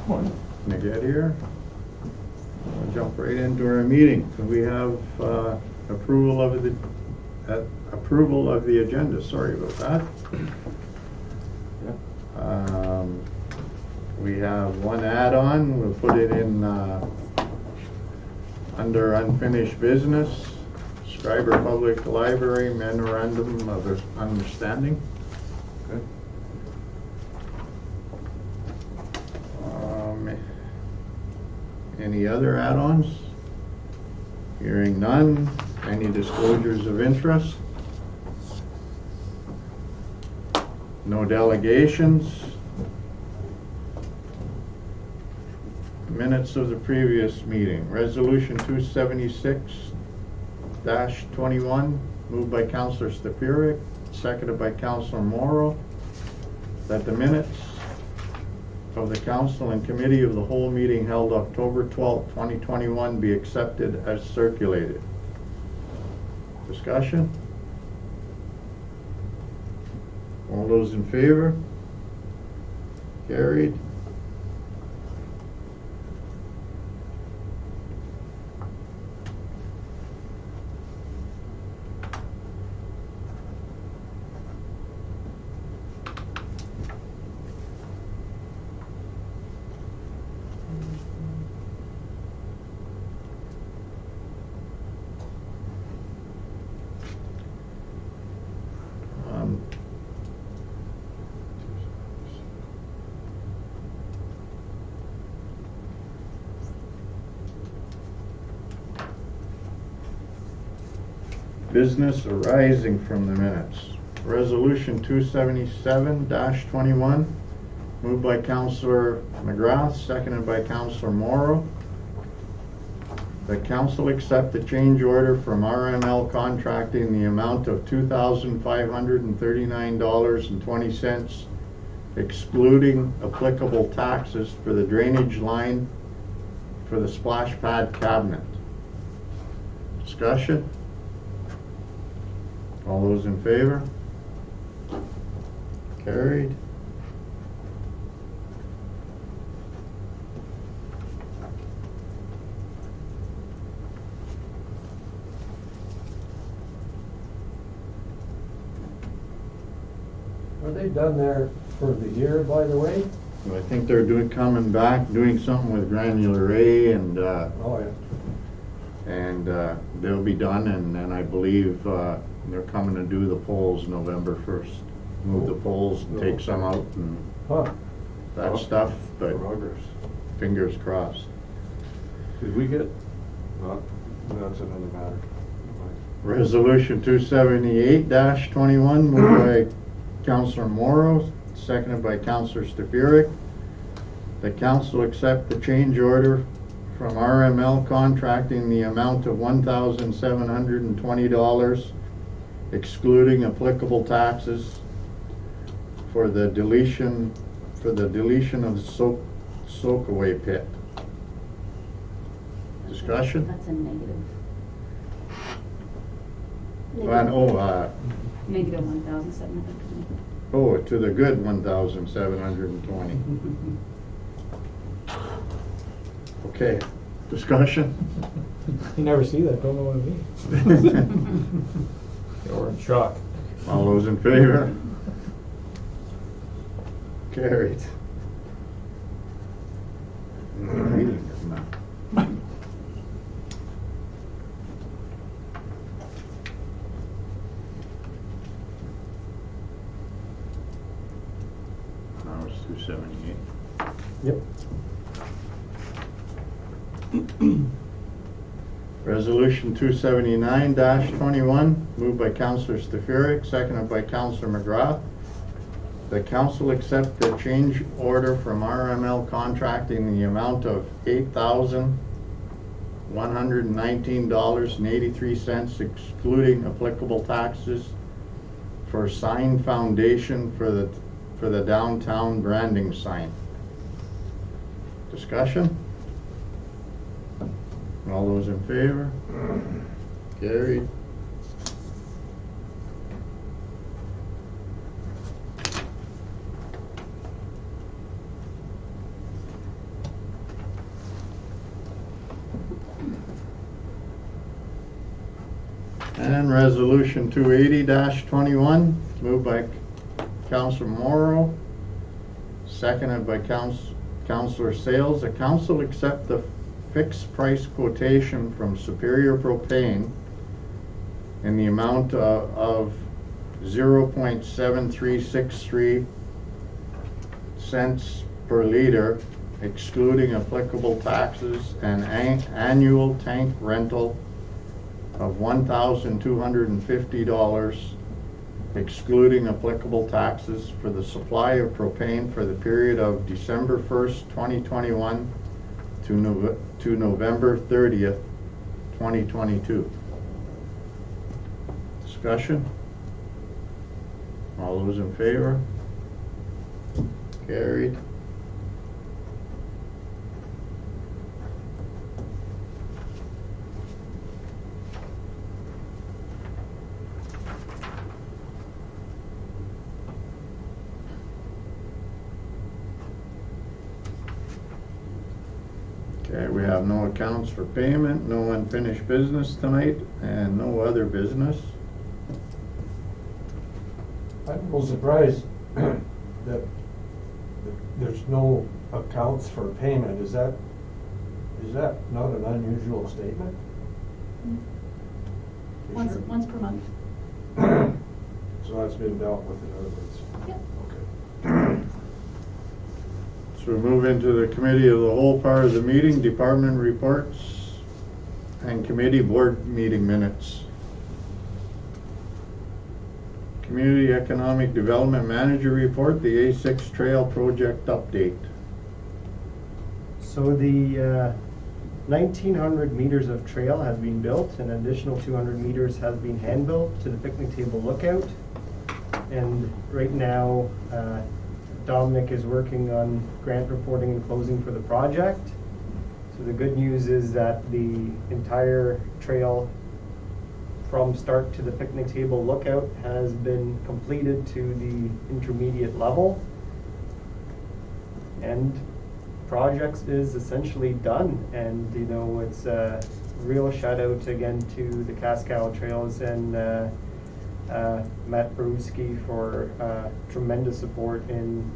Can I get here? We'll jump right into our meeting. So we have approval of the agenda. Sorry about that. We have one add-on. We'll put it in under unfinished business. Scriber Public Library Memorandum of Understanding. Okay. Any other add-ons? Hearing none. Any disclosures of interest? No delegations. Minutes of the previous meeting. Resolution 276-21, moved by Councillor Stepiric, seconded by Councillor Morrow, that the minutes of the Council and Committee of the Whole meeting held October 12, 2021 be accepted as circulated. Discussion? All those in favor? Carried. Business arising from the minutes. Resolution 277-21, moved by Councillor McGrath, seconded by Councillor Morrow. The Council accept the change order from RML Contracting in the amount of $2,539.20, excluding applicable taxes for the drainage line for the splash pad cabinet. Discussion? All those in favor? Carried. Are they done there for the year, by the way? I think they're coming back, doing something with granular A, and Oh, yeah. they'll be done, and then I believe they're coming to do the poles November 1st. Move the poles and take some out and that stuff, but Progress. fingers crossed. Did we get, no, that's another matter. Resolution 278-21, moved by Councillor Morrow, seconded by Councillor Stepiric. The Council accept the change order from RML Contracting the amount of $1,720, excluding applicable taxes for the deletion of the soak-away pit. Discussion? That's a negative. Negative 1,720. Oh, to the good 1,720. Okay, discussion? You never see that, don't know what it means. You're in shock. All those in favor? Carried. Reading is not. Now it's 278. Yep. Resolution 279-21, moved by Councillor Stepiric, seconded by Councillor McGrath. The Council accept the change order from RML Contracting in the amount of $8,119.83, excluding applicable taxes, for sign foundation for the downtown branding sign. Discussion? All those in favor? Carried. And resolution 280-21, moved by Councilor Morrow, seconded by Councilor Sales. The council accept the fixed price quotation from Superior Propane in the amount of 0.7363 cents per liter, excluding applicable taxes, and annual tank rental of $1,250, excluding applicable taxes, for the supply of propane for the period of December 1st, 2021 to November 30th, 2022. Discussion? All those in favor? Carried. Okay, we have no accounts for payment, no unfinished business tonight, and no other business. I'm a little surprised that there's no accounts for payment. Is that not an unusual statement? You sure? Once per month. So that's been dealt with, in other words? Yep. Okay. So we move into the committee of the whole part of the meeting, department reports, and committee board meeting minutes. Community Economic Development Manager report, the A6 Trail project update. So the 1,900 meters of trail has been built, an additional 200 meters has been hand built to the picnic table lookout. And right now, Dominic is working on grant reporting and closing for the project. So the good news is that the entire trail from start to the picnic table lookout has been completed to the intermediate level. And projects is essentially done, and you know, it's a real shout out again to the Cascal Trails and Matt Baruski for tremendous support in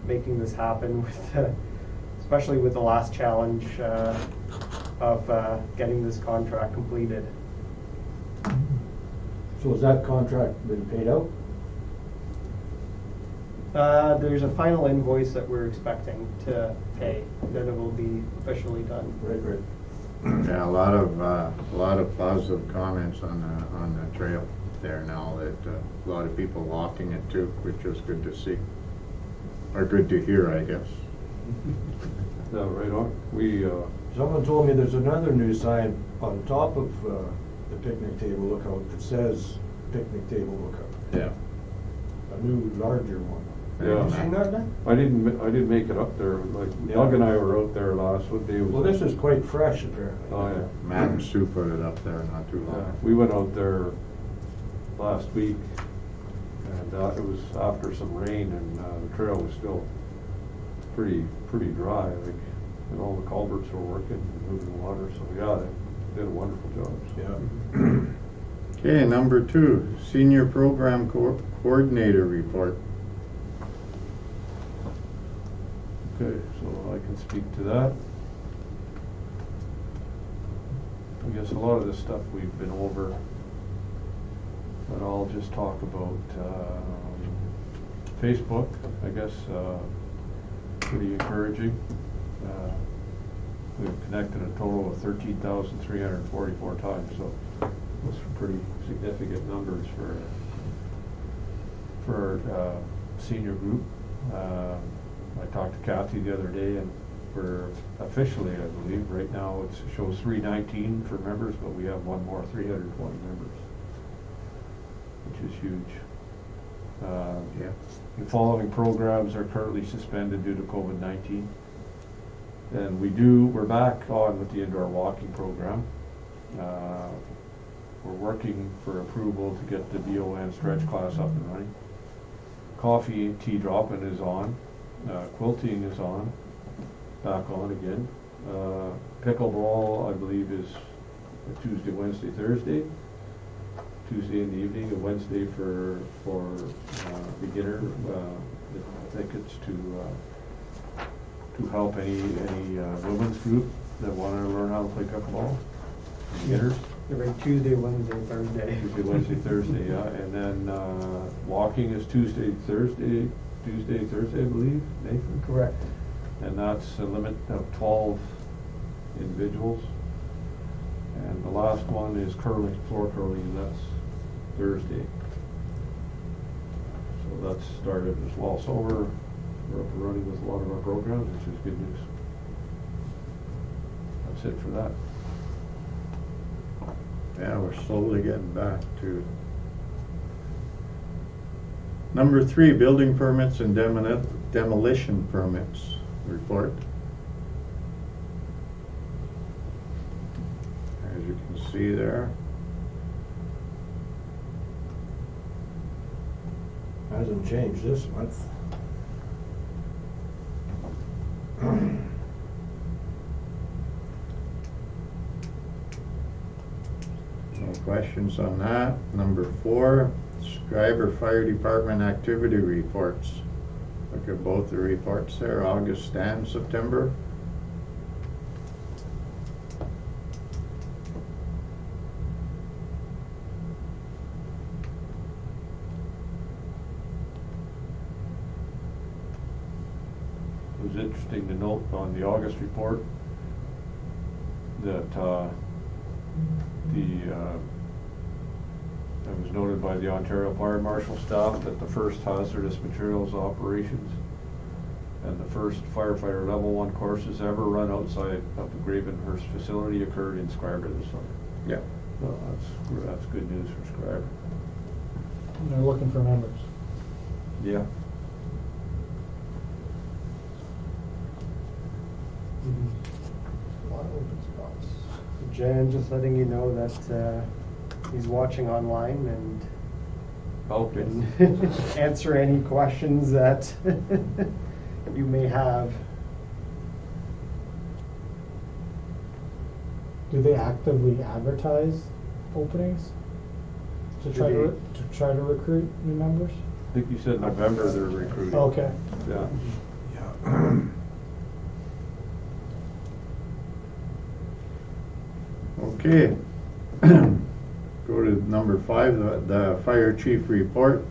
making this happen, with especially with the last challenge of getting this contract completed. So has that contract been paid out? There's a final invoice that we're expecting to pay, then it will be officially done. Right. Yeah, a lot of positive comments on the trail there now, that a lot of people walking it too, which is good to see, or good to hear, I guess. Yeah, right on. Someone told me there's another new sign on top of the picnic table lookout that says picnic table lookout. Yeah. A new, larger one. Yeah. Have you seen that? I didn't make it up there. Like Doug and I were out there what day was Well, it? this is quite fresh, apparently. Oh, yeah. Matt and Sue put it up there not too Yeah, long. we went out there last week, and it was after some rain, and the trail was still pretty dry. Like, and all the culverts were working and moving water. So yeah, they did a wonderful job. So. Yeah. Okay, number 2, Senior Program Coordinator report. Okay, so I can speak to that. I guess a lot of this stuff we've been over, but I'll just talk about Facebook. I guess pretty encouraging. We've connected a total of 13,344 times, so those are pretty significant numbers for our senior group. I talked to Kathy the other day, and we're officially, I believe, right now it shows 319 for members, but we have one more, 320 members, which is huge. Yeah. The following programs are currently suspended due to COVID-19. And we're back on with the indoor walking program. We're working for approval to get the BON stretch class up and running. Coffee and tea drop-in is on. Quilting is back on again. Pickleball, I believe, is Tuesday, Wednesday, Thursday. Tuesday in the evening, and Wednesday for beginner tickets to help any women's group that want to learn how to play pickleball. Beginners. Right, Tuesday, Wednesday, Thursday. Tuesday, Wednesday, Thursday, yeah, and then walking is Tuesday, Thursday, I believe, Nathan? Correct. And that's a limit of 12 individuals. And the last one is curling, floor curling, and that's Thursday. So that's started as well. So we're up and running with a lot of our programs, which is good news. That's it for that. Yeah, we're slowly getting back to. Number 3, building permits and demolition permits report. As you can see there. Hasn't changed this month. No questions on that. Number 4, Scriber Fire Department activity reports. Look at both the reports there, August and September. It was interesting to note on the August report that it was noted by the Ontario Fire Marshal staff that the first hazardous materials operations and the first firefighter level 1 courses ever run outside of the Gravenhurst facility occurred in Scriber this summer. Yeah. So that's good news for Scriber. And they're looking for members. Yeah. A lot of open spots. Jan, just letting you know that he's watching online and Okay. can answer any questions that you may have. Do they actively advertise openings to try to recruit new members? I think you said November they're recruiting. Okay. Yeah. Yeah. Okay. Go to number 5, the fire chief report.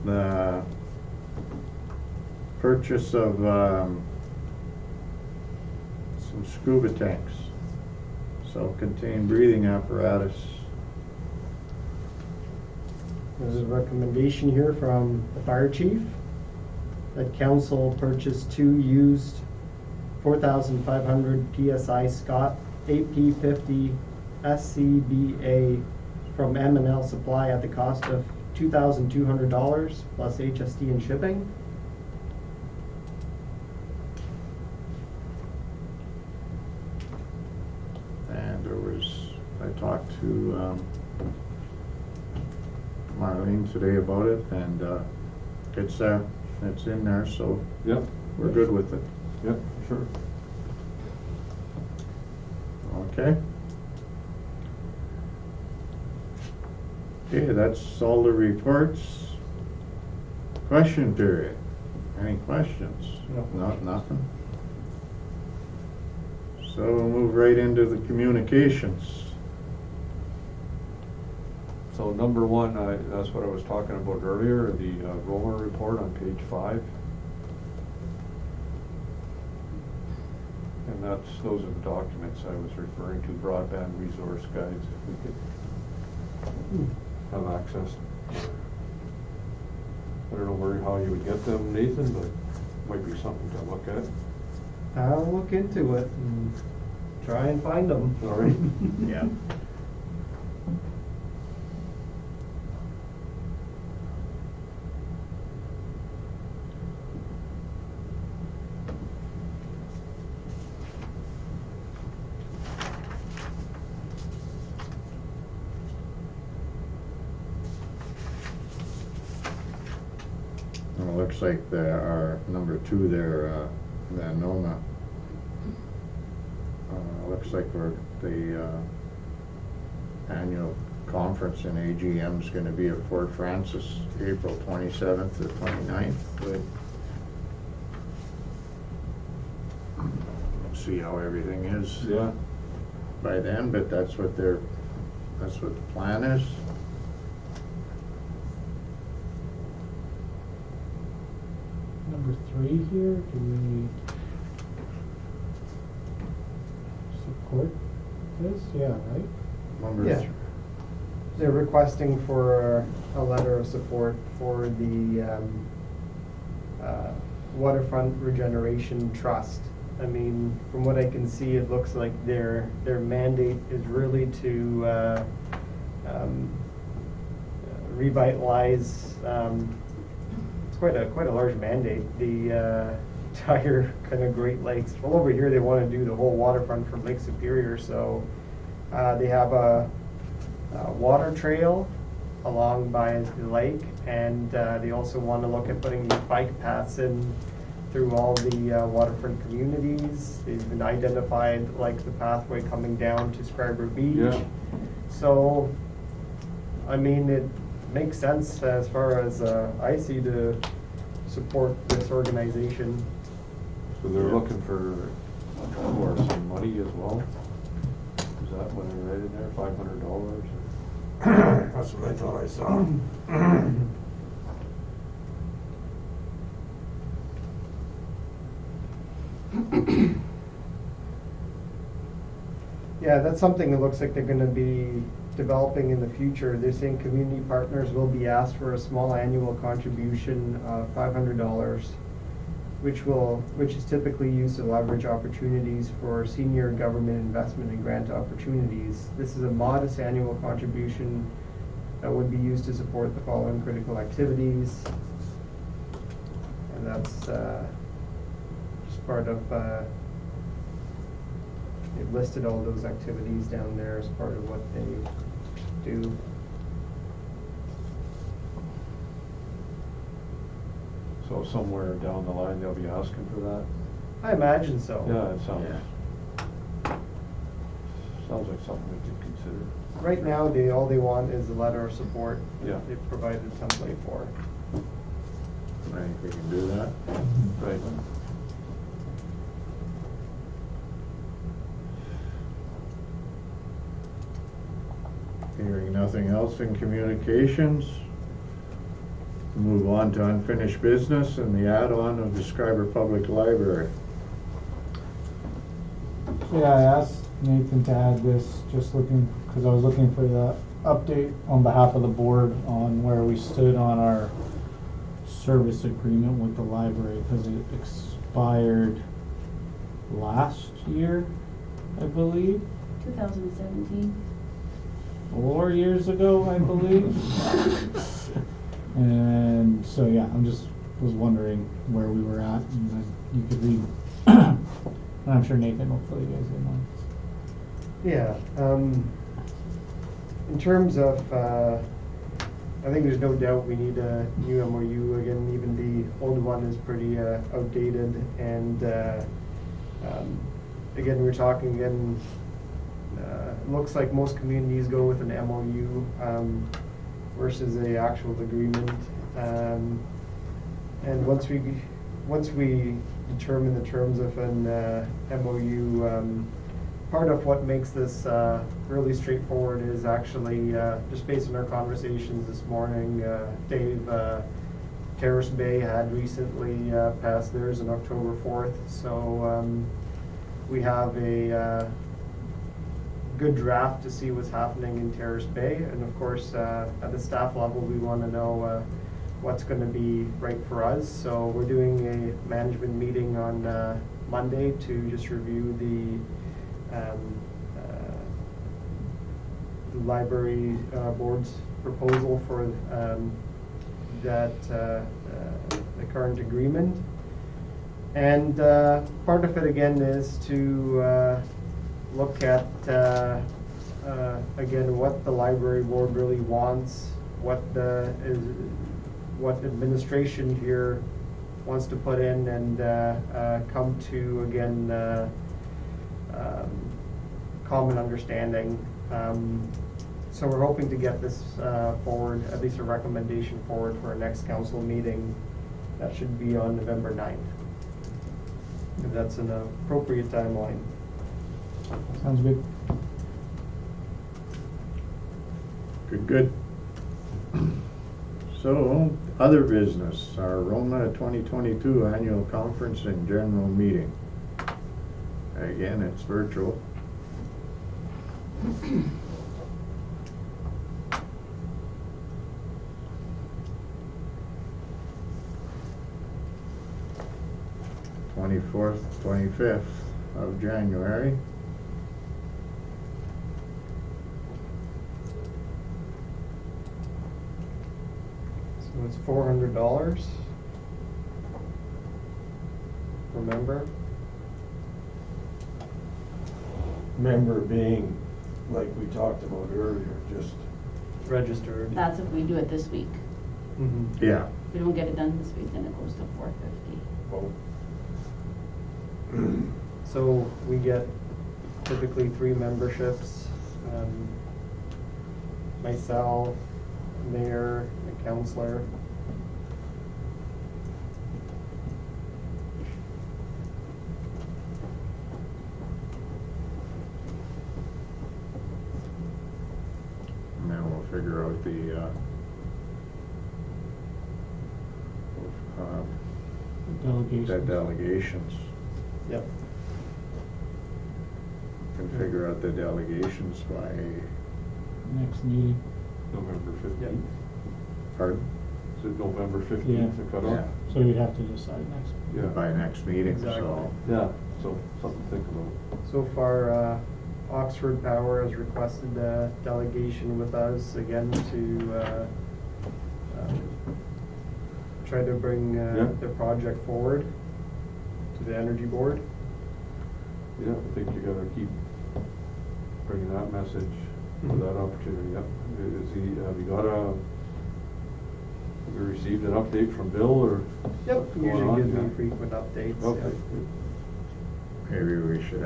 The purchase of some scuba tanks, self-contained breathing apparatus. There's a recommendation here from the fire chief that council purchase 2 used 4,500 PSI Scott AP50 SCBA from M&L Supply at the cost of $2,200 plus HST and shipping. And there was, I talked to Marlene today about it, and it's there, it's in there, so Yep. we're good with it. Yep, sure. Okay. Okay, that's all the reports. Question period. Any questions? No. Nothing? So we'll move right into the communications. So number 1, that's what I was talking about earlier, the Roma report on page 5. And those are the documents I was referring to, broadband resource guides, if we could have access. I don't know how you would get them, Nathan, but might be something to look at. I'll look into it and try and find them. All right. Yeah. Well, it looks like there are number 2 there, the Noma. Looks like annual conference and AGM is gonna be at Fort Francis, April 27th to 29th. But we'll see how everything is Yeah. by then, but that's what the plan is. Number 3 here, do we support this? Yeah, right? Number Yeah. three. They're requesting for a letter of support for the Waterfront Regeneration Trust. I mean, from what I can see, it looks like their mandate is really to revitalize. It's quite a large mandate. The entire kind of Great Lakes. Well, over here they want to do the whole waterfront from Lake Superior. So they have a water trail along by the lake, and they also want to look at putting bike paths in through all the waterfront communities. They've been identified like the pathway coming down to Scriber Beach. Yeah. So, I mean, it makes sense as far as I see to support this organization. So they're looking for some money as well? Is that what I read in there, $500? That's what I thought I saw. Yeah, that's something that looks like they're gonna be developing in the future. They're saying community partners will be asked for a small annual contribution of $500, which is typically used to leverage opportunities for senior government investment and grant opportunities. This is a modest annual contribution that would be used to support the following critical activities. And that's just part of, they've listed all those activities down there as part of what they do. So somewhere down the line, they'll be asking for that? I imagine so. Yeah, it sounds Yeah. like something we could consider. Right now, all they want is a letter of support that Yeah. they've provided a template for. I think we can do that. Right. Hearing nothing else in communications, move on to unfinished business and the add-on of the Scriber Public Library. So yeah, I asked Nathan to add this, just looking, because I was looking for the update on behalf of the board on where we stood on our service agreement with the library, because it expired last year, I believe, 2017. 4 years ago, I believe. And so, yeah, was wondering where we were at, and then you could read. And I'm sure Nathan will fill you guys in on. Yeah, in terms of, I think there's no doubt we need a new MOU. Again, even the old one is pretty outdated, and again, we're talking again, looks like most communities go with an MOU versus a actual agreement. And once we determine the terms of an MOU, part of what makes this really straightforward is actually just based on our conversations this morning. Dave, Terrace Bay had recently passed theirs on October 4th, so we have a good draft to see what's happening in Terrace Bay, and of course at the staff level we want to know what's going to be right for us. So we're doing a management meeting on Monday to just review the library board's proposal for the current agreement, and part of it again is to look at again what the library board really wants, what administration here wants to put in, and come to again common understanding. So we're hoping to get this forward, at least a recommendation forward for our next council meeting. That should be on November 9th. If that's an appropriate timeline. Sounds good. Good. So, other business, our Roma 2022 annual conference and general meeting. Again, it's virtual. '24th, 25th of January. So it's $400. Remember? Member being, like we talked about earlier, just, Registered. That's if we do it this week. Mhm. Yeah. If we don't get it done this week, then it goes to $450. well, So we get typically 3 memberships. Myself, mayor, a counselor. And then we'll figure out the, Delegation. delegations. Yep. Can figure out the delegations by, Next meeting. November 15th. pardon? Is it November 15th, Yeah. the cutoff? So we'd have to decide next. Yeah. By next meeting, Exactly. so. Yeah, so something to think about. So far, Oxford Power has requested a delegation with us again to try to bring Yeah. the project forward to the Energy Board. Yeah, I think you gotta keep bringing that message for Mhm. that opportunity, yeah. Have you received an update from Bill, or? Yep, what's going usually on? gives me Yeah. frequent updates. Okay, yeah. good. Maybe we should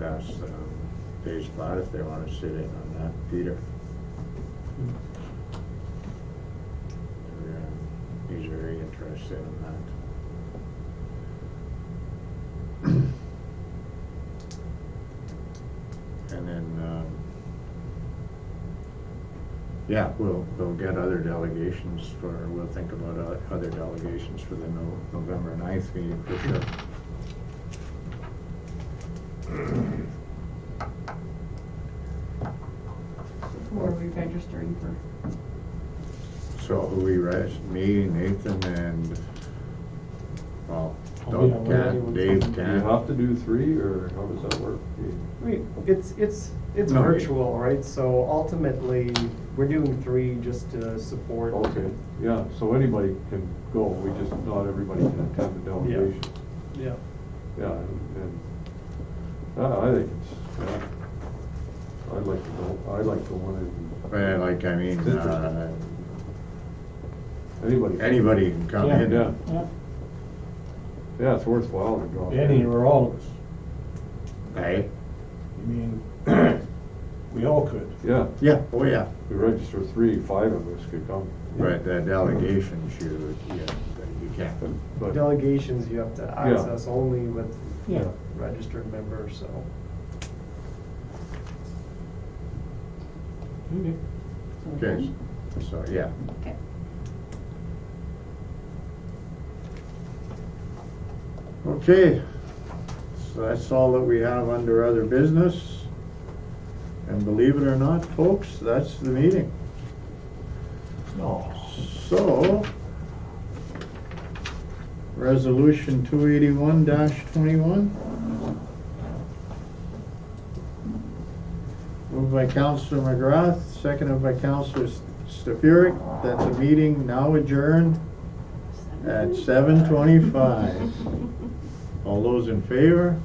ask, Dave Spot if they wanna sit in on that, Peter. He's very interested in that. And then, yeah, we'll get other delegations we'll think about other delegations for the November 9th meeting for sure. Who are we registering for? So who me, Nathan, and, well, I'll Doug be away. Dave Do you can. have to do 3, or how does that work? It's No. virtual, right? So ultimately, we're doing 3 just to support. Okay, yeah, so anybody can go, we just, not everybody can attend the delegation. Yeah. Yeah, I think it's, yeah, I'd like to go, Well, like, I mean, It's anybody. anybody can come in. Yeah. Yeah. Yeah, it's worthwhile to go. any or all of us. Hey? You mean, we all could. Yeah, Yeah, oh yeah. we register 3, 5 of us could come. But the delegations, you can't. But, Delegations, you have to access only with Yeah. registered members, so. Okay. So Okay, then- so, yeah. Okay. Okay, so that's all that we have under other business. And believe it or not, folks, that's the meeting. No. So, Resolution 281-21. Moved by Councilor McGrath, seconded by Councilor Stafuric, that the meeting now adjourned at 7:25. All those in favor?